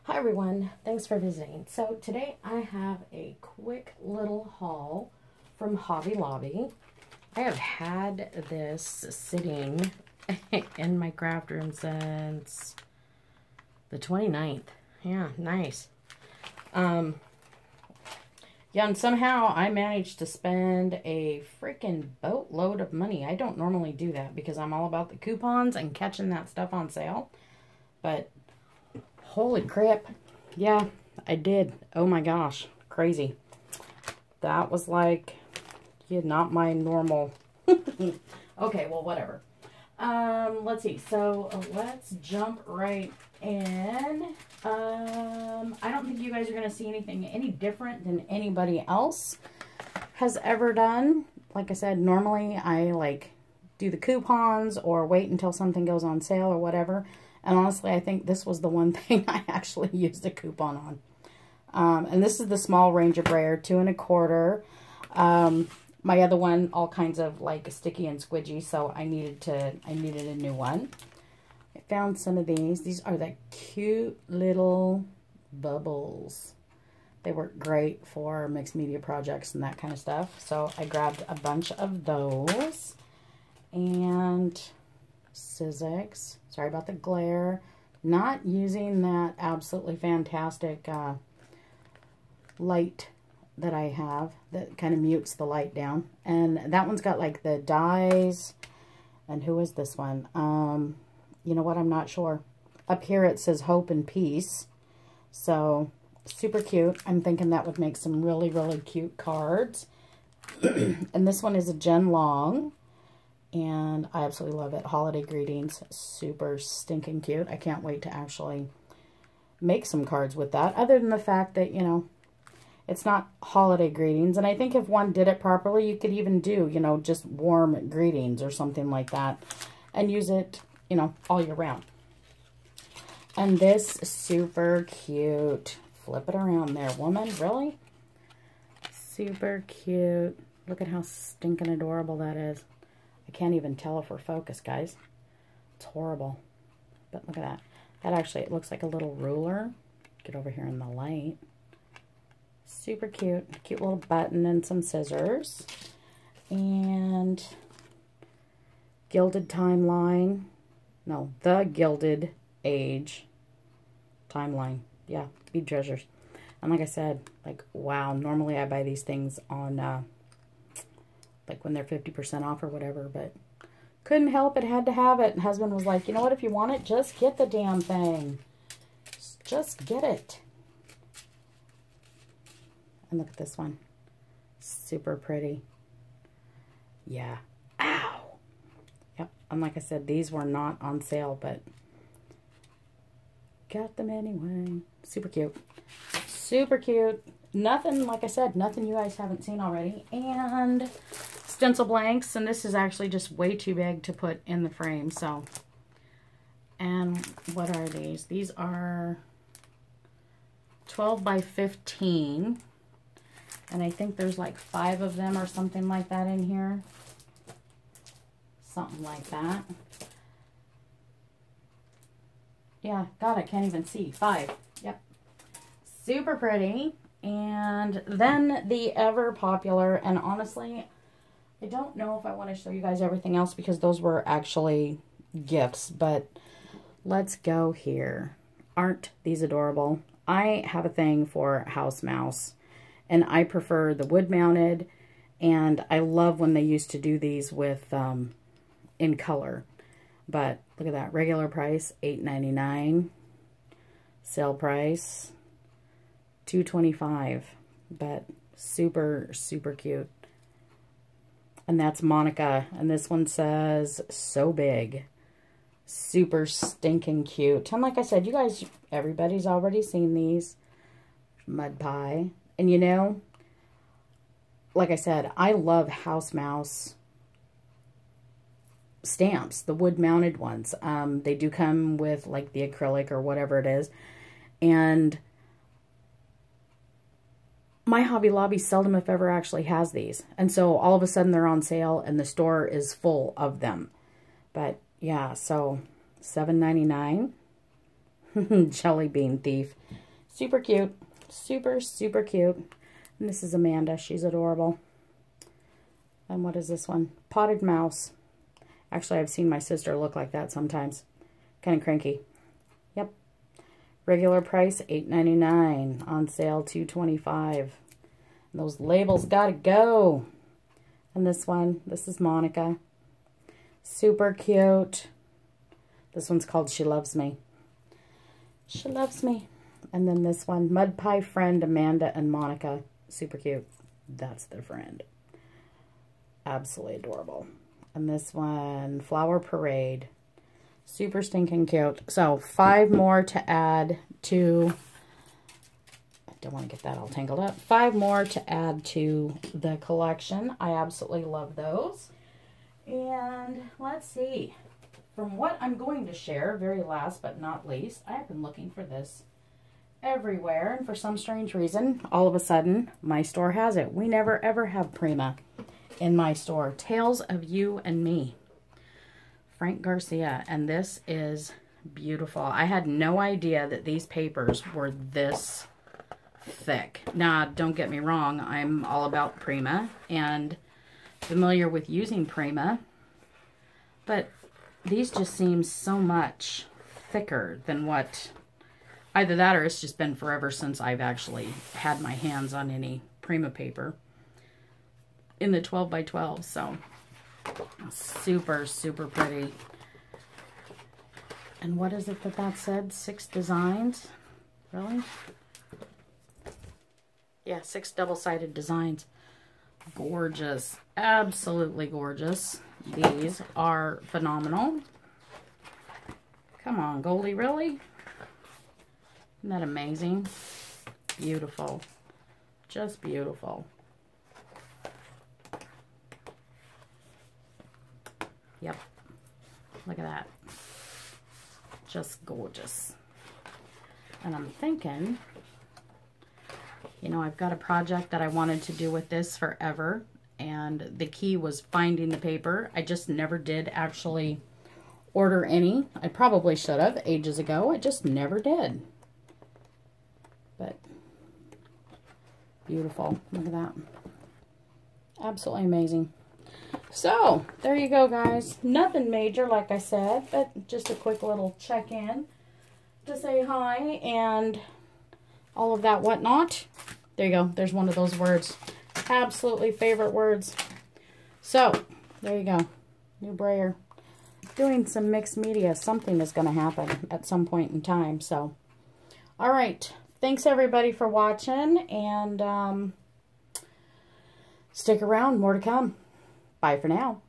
Hi everyone, thanks for visiting. So today I have a quick little haul from Hobby Lobby. I have had this sitting in my craft room since the 29th. Yeah, nice. Yeah, and somehow I managed to spend a freaking boatload of money. I don't normally do that because I'm all about the coupons and catching that stuff on sale. But holy crap. Yeah, I did. Oh my gosh. Crazy. That was like, yeah, not my normal. Okay, well, whatever. Let's see. So, let's jump right in. I don't think you guys are going to see anything any different than anybody else has ever done. Like I said, normally I like do the coupons or wait until something goes on sale or whatever. And honestly, I think this was the one thing I actually used a coupon on. And this is the small Ranger brayer, 2 1/4. My other one, all kinds of like sticky and squidgy, so I needed a new one. I found some of these. These are the cute little bubbles. They work great for mixed media projects and that kind of stuff. So I grabbed a bunch of those. And Sizzix. Sorry about the glare. Not using that absolutely fantastic light that I have that kind of mutes the light down. And that one's got like the dies. And who is this one? You know what? I'm not sure. Up here it says Hope and Peace. So super cute. I'm thinking that would make some really, really cute cards. And this one is a Gen Long. And I absolutely love it. Holiday greetings. Super stinking cute. I can't wait to actually make some cards with that. Other than the fact that, you know, it's not holiday greetings. And I think if one did it properly, you could even do, you know, just warm greetings or something like that. And use it, you know, all year round. And this super cute. Flip it around there, woman. Really? Super cute. Look at how stinking adorable that is. I can't even tell if we're focused, guys. It's horrible. But look at that. That actually, it looks like a little ruler. Get over here in the light. Super cute. Cute little button and some scissors. And Gilded Timeline. No, the Gilded Age Timeline. Yeah, bead treasures. And like I said, like, wow. Normally I buy these things on like when they're 50% off or whatever, but couldn't help it, had to have it. And husband was like, you know what, if you want it, just get the damn thing. Just get it. And look at this one. Super pretty. Yeah. Ow! Yep. And like I said, these were not on sale, but got them anyway. Super cute. Super cute. Nothing, like I said, nothing you guys haven't seen already. And stencil blanks, and this is actually just way too big to put in the frame, so. And what are these? These are 12 by 15. And I think there's like 5 of them or something like that in here. Something like that. Yeah, God, I can't even see. 5. Yep. Super pretty. And then the ever popular, and honestly, I don't know if I want to show you guys everything else because those were actually gifts, but let's go here. Aren't these adorable? I have a thing for house mouse, and I prefer the wood mounted, and I love when they used to do these with in color. But look at that, regular price $8.99, sale price $2.25, but super, super cute. And that's Monica, and this one says, so big. Super stinking cute. And like I said, you guys, everybody's already seen these. Mud pie. And you know, like I said, I love house mouse stamps, the wood mounted ones. They do come with like the acrylic or whatever it is. And my Hobby Lobby seldom, if ever, actually has these. And so all of a sudden they're on sale and the store is full of them. But yeah, so $7.99. Jelly bean thief. Super cute. Super, super cute. And this is Amanda. She's adorable. And what is this one? Potted mouse. Actually, I've seen my sister look like that sometimes. Kind of cranky. Yep. Regular price, $8.99. On sale, $2.25. Those labels gotta go. And this one, this is Monica. Super cute. This one's called She Loves Me. She Loves Me. And then this one, Mud Pie Friend, Amanda and Monica. Super cute. That's their friend. Absolutely adorable. And this one, Flower Parade. Super stinking cute. So 5 more to add to, I don't want to get that all tangled up. 5 more to add to the collection. I absolutely love those. And let's see. From what I'm going to share, very last but not least, I have been looking for this everywhere, and for some strange reason, all of a sudden, my store has it. We never ever have Prima in my store. Tales of You and Me. Frank Garcia, and this is beautiful. I had no idea that these papers were this thick. Now, don't get me wrong, I'm all about Prima and familiar with using Prima, but these just seem so much thicker than what, either that or it's just been forever since I've actually had my hands on any Prima paper in the 12 by 12. So super, super pretty. And what is it that said? 6 designs? Really? Yeah, 6 double-sided designs. Gorgeous. Absolutely gorgeous. These are phenomenal. Come on, Goldie, really? Isn't that amazing? Beautiful. Just beautiful. Yep. Look at that. Just gorgeous. And I'm thinking, you know, I've got a project that I wanted to do with this forever, and the key was finding the paper. I just never did actually order any. I probably should have ages ago. I just never did. But beautiful. Look at that. Absolutely amazing. So, there you go, guys. Nothing major, like I said, but just a quick little check-in to say hi and all of that whatnot. There you go. There's one of those words. Absolutely favorite words. So, there you go. New brayer. Doing some mixed media. Something is going to happen at some point in time. So, all right. Thanks, everybody, for watching. And stick around. More to come. Bye for now.